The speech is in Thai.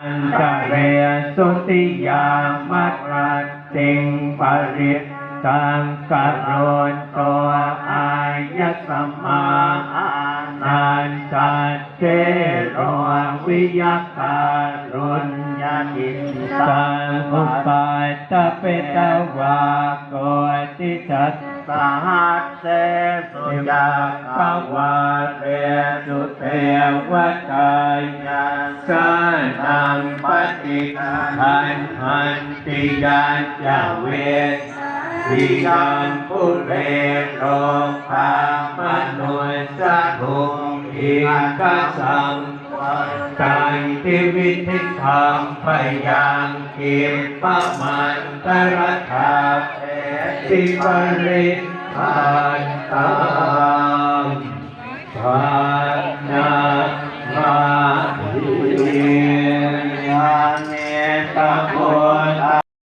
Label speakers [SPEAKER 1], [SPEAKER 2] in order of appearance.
[SPEAKER 1] อันตะเรสุติยามัตรัสสิงปริสังกโรนตัวอายสัมมานันตัสเจโรวิยาการุญญาติสังอุปัตตะเปตวาโกติจัตสหัสเสสุยาภวะเรสุเทวตายาสันังปฏิคันหันติยาจาเววิยัมปุเรโรคามนุสะหุอิกัสสังตันติวิธิธรรมพยังกิมปะมันตระธาเอติปริทันตังภานามาเยยาเนตโก